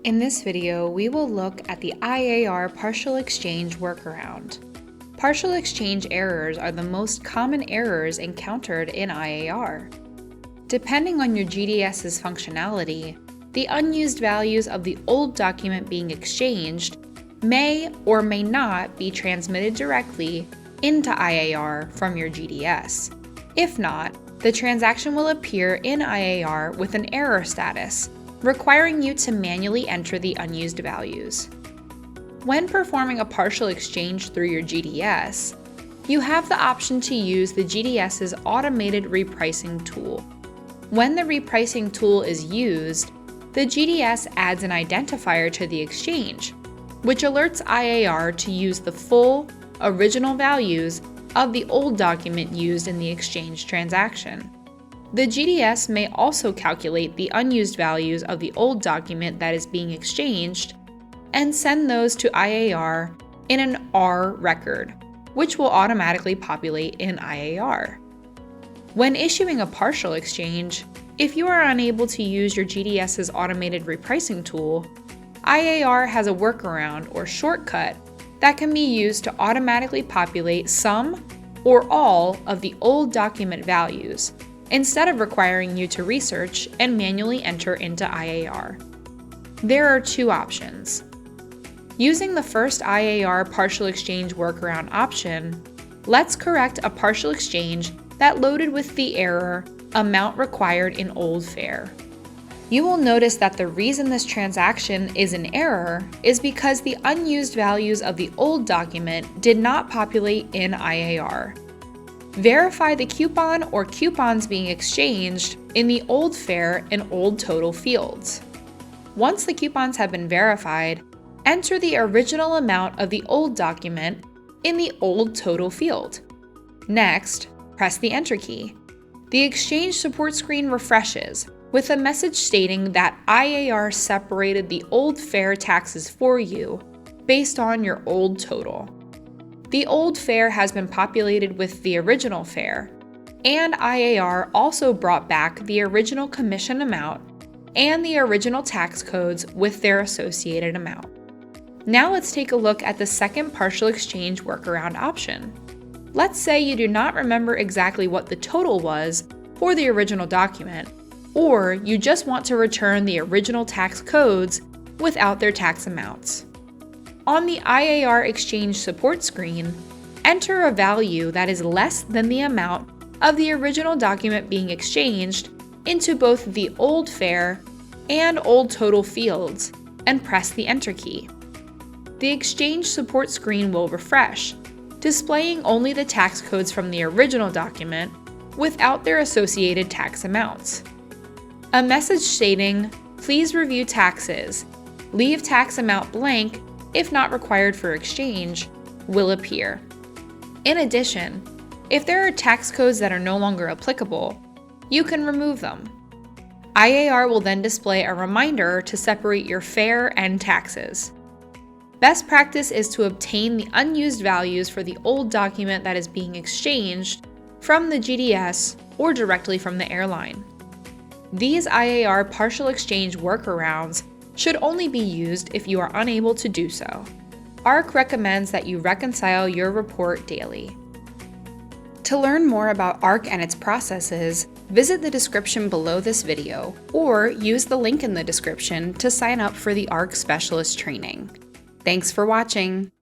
In this video, we will look at the IAR Partial Exchange Workaround. Partial exchange errors are the most common errors encountered in IAR. Depending on your GDS's functionality, the unused values of the old document being exchanged may or may not be transmitted directly into IAR from your GDS. If not, the transaction will appear in IAR with an error status, requiring you to manually enter the unused values. When performing a partial exchange through your GDS, you have the option to use the GDS's automated repricing tool. When the repricing tool is used, the GDS adds an identifier to the exchange, which alerts IAR to use the full, original values of the old document used in the exchange transaction. The GDS may also calculate the unused values of the old document that is being exchanged and send those to IAR in an R record, which will automatically populate in IAR. When issuing a partial exchange, if you are unable to use your GDS's automated repricing tool, IAR has a workaround or shortcut that can be used to automatically populate some or all of the old document values, instead of requiring you to research and manually enter into IAR. There are two options. Using the first IAR Partial Exchange Workaround option, let's correct a partial exchange that loaded with the error amount required in old fare. You will notice that the reason this transaction is an error is because the unused values of the old document did not populate in IAR. Verify the coupon or coupons being exchanged in the old fare and old total fields. Once the coupons have been verified, enter the original amount of the old document in the old total field. Next, press the Enter key. The exchange support screen refreshes with a message stating that IAR separated the old fare taxes for you based on your old total. The old fare has been populated with the original fare, and IAR also brought back the original commission amount and the original tax codes with their associated amount. Now let's take a look at the second partial exchange workaround option. Let's say you do not remember exactly what the total was for the original document, or you just want to return the original tax codes without their tax amounts. On the IAR Exchange Support screen, enter a value that is less than the amount of the original document being exchanged into both the old fare and old total fields and press the Enter key. The Exchange Support screen will refresh, displaying only the tax codes from the original document without their associated tax amounts. A message stating, "Please review taxes, leave tax amount blank if not required for exchange," will appear. In addition, if there are tax codes that are no longer applicable, you can remove them. IAR will then display a reminder to separate your fare and taxes. Best practice is to obtain the unused values for the old document that is being exchanged from the GDS or directly from the airline. These IAR partial exchange workarounds should only be used if you are unable to do so. ARC recommends that you reconcile your report daily. To learn more about ARC and its processes, visit the description below this video or use the link in the description to sign up for the ARC Specialist training. Thanks for watching.